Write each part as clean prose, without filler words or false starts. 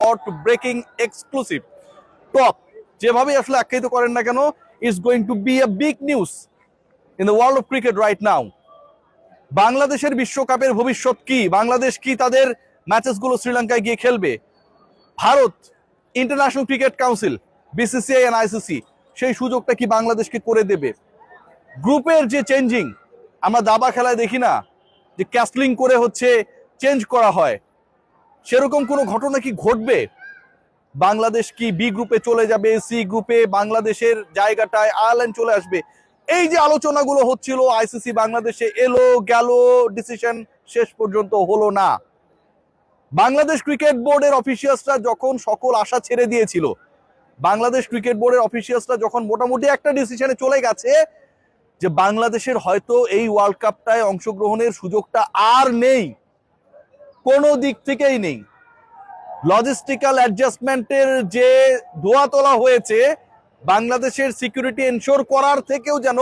Hot breaking exclusive top যেভাবে আসলে আখ্যায়িত করেন না কেন, is going to be a big news in the world of cricket right now. বাংলাদেশের বিশ্বকাপের ভবিষ্যৎ কি? বাংলাদেশ কি তাদের ম্যাচেসগুলো শ্রীলঙ্কায় গিয়ে খেলবে? Bharat, international cricket council, BCCI and ICC সেই সুযোগটা কি বাংলাদেশকে করে দেবে? গ্রুপের যে চেঞ্জিং, আমরা দাবা খেলায় দেখি না যে ক্যাসলিং করে হচ্ছে চেঞ্জ করা হয়, সেরকম কোনো ঘটনা কি ঘটবে? বাংলাদেশ কি বি গ্রুপে চলে যাবে, সি গ্রুপে বাংলাদেশের জায়গাটায় আয়ারল্যান্ড চলে আসবে? এই যে আলোচনাগুলো হচ্ছিল, আইসিসি বাংলাদেশে এলো গেল, ডিসিশন শেষ পর্যন্ত হলো না। বাংলাদেশ ক্রিকেট বোর্ডের অফিসিয়ালসরা যখন সকল আশা ছেড়ে দিয়েছিল, বাংলাদেশ ক্রিকেট বোর্ডের অফিসিয়ালসরা যখন মোটামুটি একটা ডিসিশনে চলে গেছে যে বাংলাদেশের হয়তো এই ওয়ার্ল্ড কাপটায় অংশগ্রহণের সুযোগটা আর নেই, কোনো দিক থেকেই নেই, লজিস্টিক্যাল অ্যাডজাস্টমেন্টের যে ধোয়া তোলা হয়েছে বাংলাদেশের সিকিউরিটি এনশোর করার থেকেও যেন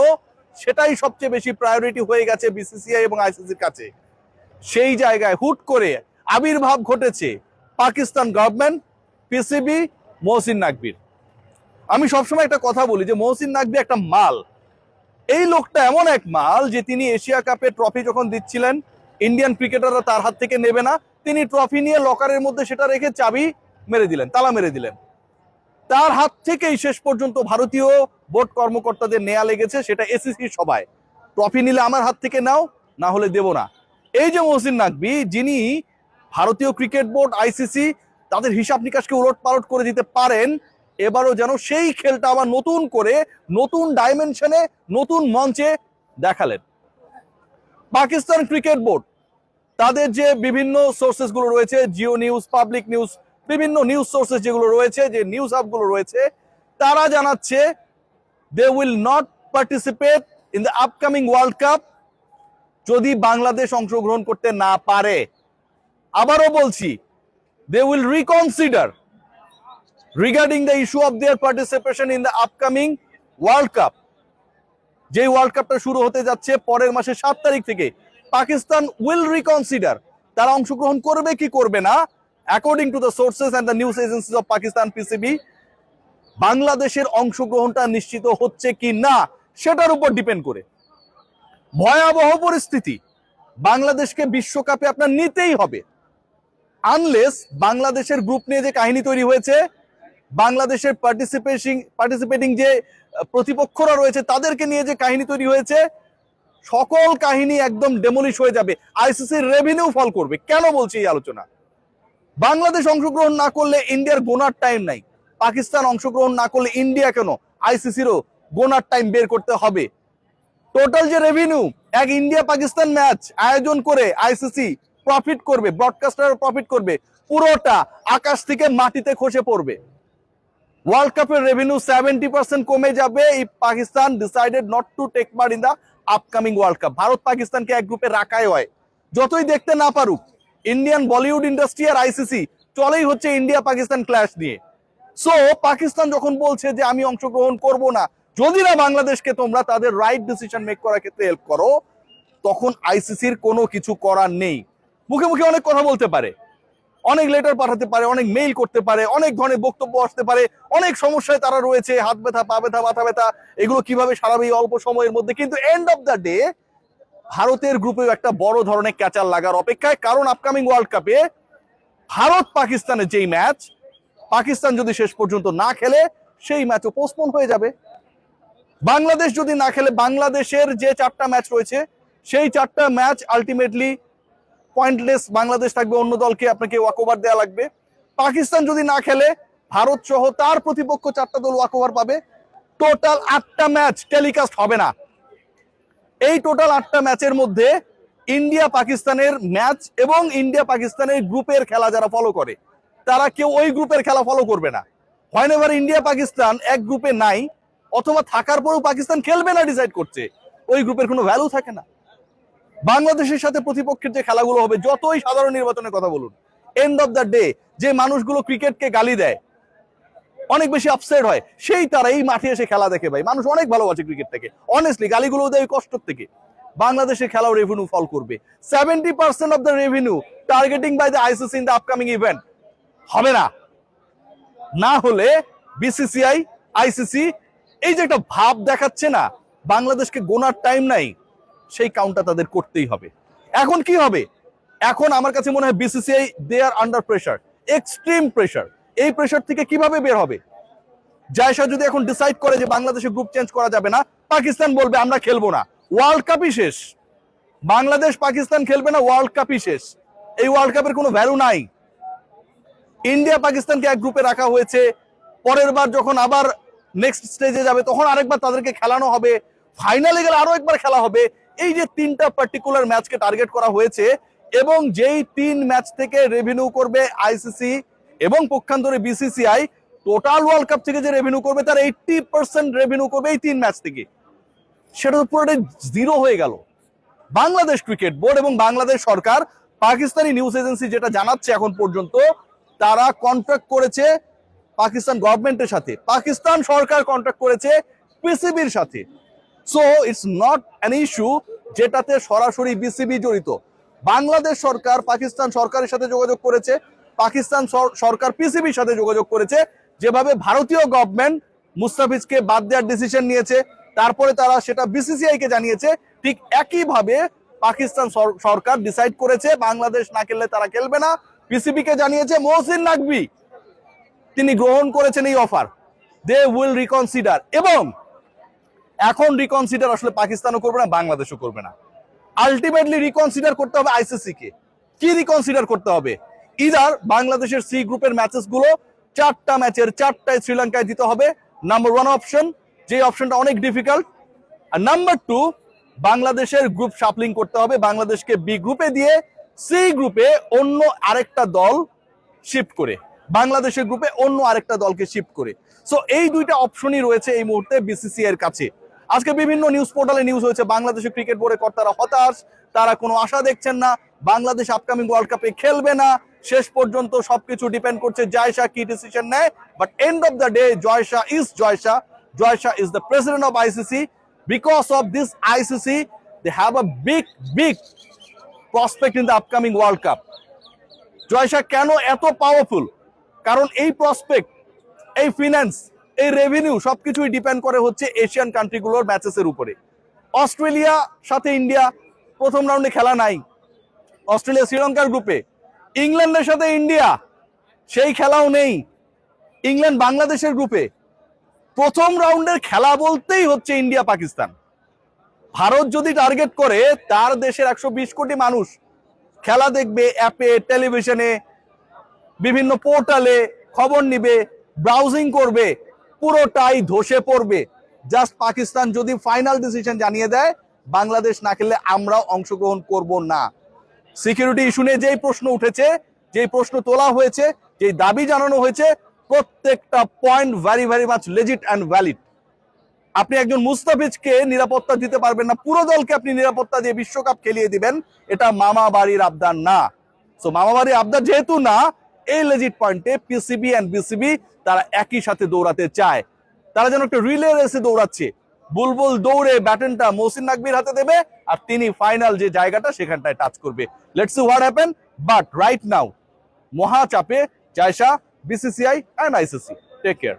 সেটাই সবচেয়ে বেশি প্রায়োরিটি হয়ে গেছে বিসিসিআই এবং আইসিসির কাছে। সেই জায়গায় হুট করে আবির্ভাব ঘটেছে পাকিস্তান গভর্নমেন্ট, পিসিবি, মহসিন নাকভির। আমি সবসময় একটা কথা বলি যে মহসিন নাকভি একটা মাল। এই লোকটা এমন এক মাল যে তিনি এশিয়া কাপের ট্রফি যখন দিচ্ছিলেন, ইন্ডিয়ান ক্রিকেটাররা তার হাত থেকে নেবে না, তিনি ট্রফি নিয়ে লকারের মধ্যে সেটা রেখে চাবি মেরে দিলেন, তালা মেরে দিলেন। তার হাত থেকেই শেষ পর্যন্ত ভারতীয় বোর্ড কর্মকর্তাদের নেয়া লেগেছে, সেটা এসিসির সভায়, ট্রফি নিলে আমার হাত থেকে নাও, না হলে দেব না। এই যে মহসিন নাকভি, যিনি ভারতীয় ক্রিকেট বোর্ড, আইসিসি তাদের হিসাব নিকাশকে উলট পালট করে দিতে পারেন, এবারও যেন সেই খেলটা আবার নতুন করে নতুন ডাইমেনশনে নতুন মঞ্চে দেখালেন। পাকিস্তান ক্রিকেট বোর্ড তাদের যে বিভিন্ন সোর্সেস গুলো রয়েছে, জিও নিউজ, পাবলিক নিউজ, বিভিন্ন নিউজ সোর্সেস যেগুলো রয়েছে, যে নিউজ হাব গুলো রয়েছে, তারা জানাচ্ছে they will not participate in the upcoming world cup যদি বাংলাদেশ অংশগ্রহণ করতে না পারে। আবারও বলছি, they will reconsider regarding the issue of their participation in the upcoming World Cup. যে ওয়ার্ল্ড কাপটা শুরু হতে যাচ্ছে পরের মাসের 7 তারিখ থেকে, পাকিস্তান will reconsider তারা অংশগ্রহণ করবে কি করবে না। According to the sources and the news agencies of Pakistan, PCB, বাংলাদেশের অংশগ্রহণটা নিশ্চিত হচ্ছে কি না সেটার উপর ডিপেন্ড করে। ভয়াবহ পরিস্থিতি, বাংলাদেশকে বিশ্বকাপে আপনার নিতেই হবে। আনলেস বাংলাদেশের গ্রুপ নিয়ে যে কাহিনী তৈরি হয়েছে, বাংলাদেশের পার্টিসিপেটিং যে প্রতিপক্ষরা রয়েছে তাদেরকে নিয়ে যে কাহিনী তৈরি হয়েছে, সকল কাহিনী একদম ডেমোলিশ হয়ে যাবে, আইসিসির রেভিনিউ ফল করবে। কেন বলছি এই আলোচনা? বাংলাদেশ অংশগ্রহণ না করলে ইন্ডিয়ার গোনার টাইম নাই, পাকিস্তান অংশগ্রহণ না করলে ইন্ডিয়া কেন, আইসিসিরও গোনার টাইম বের করতে হবে। টোটাল যে রেভিনিউ এক ইন্ডিয়া পাকিস্তান ম্যাচ আয়োজন করে আইসিসি প্রফিট করবে, ব্রডকাস্টার প্রফিট করবে, পুরোটা আকাশ থেকে মাটিতে খসে পড়বে। ওয়ার্ল্ড কাপের রেভিনিউ 70% কমে যাবে if Pakistan decided not to take part in the upcoming world cup. Bharat পাকিস্তানকে এক গ্রুপে রাখাই হয়, যতই দেখতে না পারুক। ইন্ডিয়ান বলিউড ইন্ডাস্ট্রি আর আইসিসি চলেই হচ্ছে ইন্ডিয়া পাকিস্তান ক্ল্যাশ নিয়ে। সো পাকিস্তান যখন বলছে যে আমি অংশগ্রহণ করব না যদি না বাংলাদেশকে তোমরা তাদের রাইট ডিসিশন মেক করার ক্ষেত্রে হেল্প করো, তখন আইসিসির কোনো কিছু করার নেই। মুখে মুখে অনেক কথা বলতে পারে, অনেক লেটার পাঠাতে পারে, অনেক মেইল করতে পারে, অনেক ধরনের বক্তব্য আসতে পারে, অনেক সমস্যায় তারা রয়েছে, হাত ব্যথা, পা ব্যথা, মাথা ব্যথা, এগুলো কিভাবে সারাবে এই অল্প সময়ের মধ্যে। কিন্তু এন্ড অফ দ্য ডে ভারতের গ্রুপেও একটা বড় ধরনের ক্যাচার লাগার অপেক্ষায়, কারণ আপকামিং ওয়ার্ল্ড কাপে ভারত পাকিস্তানের যেই ম্যাচ, পাকিস্তান যদি শেষ পর্যন্ত না খেলে সেই ম্যাচও পোস্টপোন হয়ে যাবে। বাংলাদেশ যদি না খেলে, বাংলাদেশের যে 4টা ম্যাচ রয়েছে সেই 4টা ম্যাচ আলটিমেটলি পয়েন্টলেস, বাংলাদেশ থাকবে, অন্য দলকে আপনাকে ওয়াকওভার দেওয়া লাগবে। পাকিস্তান যদি না খেলে, ভারত সহ তার প্রতিপক্ষ 4টা দল ওয়াকওভার পাবে। টোটাল 8টা ম্যাচ টেলিকাস্ট হবে না। এই টোটাল 8টা ম্যাচের মধ্যে ইন্ডিয়া পাকিস্তানের ম্যাচ এবং ইন্ডিয়া পাকিস্তানের গ্রুপের খেলা যারা ফলো করে তারা কেউ ওই গ্রুপের খেলা ফলো করবে না। হোয়েনেভার ইন্ডিয়া পাকিস্তান এক গ্রুপে নাই অথবা থাকার পরেও পাকিস্তান খেলবে না ডিসাইড করছে, ওই গ্রুপের কোনো ভ্যালু থাকে না। বাংলাদেশের সাথে প্রতিপক্ষের যে খেলাগুলো হবে, যতই সাধারণ নির্বাচনের কথা বলুন, এন্ড অফ দ্য ডে যে মানুষগুলো ক্রিকেটকে গালি দেয়, অনেক বেশি আপসেট হয়, সেই তারা এই মাঠে এসে খেলা দেখে। ভাই, মানুষ অনেক ভালোবাসে ক্রিকেটটাকে, অনেস্টলি গালিগুলো দেয় কষ্ট থেকে। বাংলাদেশের খেলাও রেভিনিউ ফল করবে। 70% of the revenue targeting by the ICC in the upcoming event হবে না। না হলে বিসিসিআই, আইসিসি এই যে একটা ভাব দেখাচ্ছে না বাংলাদেশকে গোনার টাইম নাই, সেই কাউন্টটা তাদের করতেই হবে। এখন কি হবে? এখন আমার কাছে মনে হয় বিসিসিআই দে আর আন্ডার প্রেসার, এক্সট্রিম প্রেসার। এই প্রেসার থেকে কিভাবে বের হবে? জায়সা যদি এখন ডিসাইড করে যে বাংলাদেশে গ্রুপ চেঞ্জ করা যাবে না, পাকিস্তান বলবে আমরা খেলবো না, ওয়ার্ল্ড কাপই শেষ। বাংলাদেশ পাকিস্তান খেলবে না, ওয়ার্ল্ড কাপই শেষ। এই ওয়ার্ল্ড কাপের কোনো ভ্যালু নাই। ইন্ডিয়া পাকিস্তানকে এক গ্রুপে রাখা হয়েছে, পরের বার যখন আবার নেক্সট স্টেজে যাবে তখন আরেকবার তাদেরকে খেলানো হবে, ফাইনালে গেলে আরো একবার খেলা হবে। এই যে তিনটা পার্টিকুলার ম্যাচকে টার্গেট করা হয়েছে, এবং যেই 3 ম্যাচ থেকে রেভিনিউ করবে আইসিসি এবং পক্ষান্তরে বিসিসিআই, টোটাল ওয়ার্ল্ড কাপ থেকে যে রেভিনিউ করবে তার 80% রেভিনিউ করবে এই 3 ম্যাচ থেকে। সেটা তো পুরোটাই জিরো হয়ে গেল। বাংলাদেশ ক্রিকেট বোর্ড এবং বাংলাদেশ সরকার, পাকিস্তানি নিউজ এজেন্সি যেটা জানাচ্ছে এখন পর্যন্ত, তারা কন্ট্রাক্ট করেছে পাকিস্তান গভর্নমেন্টের সাথে, পাকিস্তান সরকার কন্ট্রাক্ট করেছে পিসিবির সাথে। So it's not an issue যেটাতে সরাসরি বিসিবি জড়িত। বাংলাদেশ সরকার পাকিস্তান সরকারের সাথে যোগাযোগ করেছে, পাকিস্তান সরকার পিসিবির সাথে যোগাযোগ করেছে। যেভাবে ভারতীয় গভর্নমেন্ট মুস্তাফিজকে বাদ দেওয়ার ডিসিশন নিয়েছে, তারপরে তারা সেটা বিসিসিআই কে জানিয়েছে, ঠিক একইভাবে পাকিস্তান সরকার ডিসাইড করেছে বাংলাদেশ না খেললে তারা খেলবে না, পিসিবি কে জানিয়েছে। মহসিন নাকভি তিনি গ্রহণ করেছেন এই অফার, দে উইল রিকনসিডার। এবং এখন রিকনসিডার আসলে পাকিস্তানও করবে না, বাংলাদেশও করবে না, আলটিমেটলি রিকনসিডার করতে হবে আইসিসি কে। কি রিকনসিডার করতে হবে? ইদার বাংলাদেশের সি গ্রুপের ম্যাচেস গুলো 4টা ম্যাচের 4টায় শ্রীলঙ্কায় দিতে হবে, নাম্বার 1 অপশন, যে অপশনটা অনেক ডিফিকাল্ট। আর নাম্বার 2, বাংলাদেশের গ্রুপ শাফলিং করতে হবে, বাংলাদেশকে বি গ্রুপে দিয়ে সি গ্রুপে অন্য আরেকটা দল শিফট করে, বাংলাদেশের গ্রুপে অন্য আরেকটা দলকে শিফট করে। সো এই 2টা অপশনই রয়েছে এই মুহূর্তে বিসিসিআই এর কাছে। আজকে বিভিন্ন নিউজ পোর্টালে নিউজ হয়েছে বাংলাদেশের ক্রিকেট বোর্ডের কর্তারা হতাশ, তারা কোনো আশা দেখছেন না, বাংলাদেশ আপকামিং ওয়ার্ল্ড কাপে খেলবে না। শেষ পর্যন্ত সবকিছু ডিপেন্ড করছে জয়শা কি ডিসিশন নেয়। But end of the day জয়শা is জয়শা, জয়শা is the president of ICC. Because of this ICC they have a big prospect in the upcoming world cup. জয়শা কেন এত পাওয়ারফুল? কারণ এই প্রসপেক্ট, এই ফিনান্স, এই রেভিনিউ সবকিছুই ডিপেন্ড করে হচ্ছে এশিয়ান কান্ট্রিগুলোর ম্যাচেসের উপরে। অস্ট্রেলিয়া সাথে ইন্ডিয়া প্রথম রাউন্ডে খেলা নাই, অস্ট্রেলিয়া শ্রীলঙ্কার গ্রুপে। ইংল্যান্ডের সাথে ইন্ডিয়া সেই খেলাও নেই, ইংল্যান্ড বাংলাদেশের গ্রুপে। প্রথম রাউন্ডের খেলা বলতেই হচ্ছে ইন্ডিয়া পাকিস্তান। ভারত যদি টার্গেট করে তার দেশের 120 কোটি মানুষ খেলা দেখবে, অ্যাপে, টেলিভিশনে, বিভিন্ন পোর্টালে খবর নিবে, ব্রাউজিং করবে, পুরোটাই ধসে পড়বে। জাস্ট পাকিস্তান যদি ফাইনাল ডিসিশন জানিয়ে দেয় বাংলাদেশ না খেললে আমরাও অংশগ্রহণ করব না। সিকিউরিটি ইস্যু নিয়ে যেই প্রশ্ন উঠেছে, যেই প্রশ্ন তোলা হয়েছে, যেই দাবি জানানো হয়েছে, প্রত্যেকটা point very much legit and valid. আপনি একজন মুস্তাফিজকে নিরাপত্তা দিতে পারবেন না, পুরো দলকে আপনি নিরাপত্তা দিয়ে বিশ্বকাপ খেলিয়ে দিবেন, এটা মামা বাড়ির আবদার না। সো মামা বাড়ির আবদার যেহেতু না, এই লেজিট পয়েন্টে পিসিবি এন্ড বিসিবি তারা একই সাথে দৌড়াতে চায়। তারা যেন একটা রিলে রেসে দৌড়াচ্ছে, বুলবুল দৌড়ে ব্যাটনটা মহসিন নাকবির হাতে দেবে আর তিনি ফাইনাল যে জায়গাটা সেখানটায় টাচ করবে। Let's see what happen. But right now মহা চাপে জয়শা, BCCI and ICC. Take care.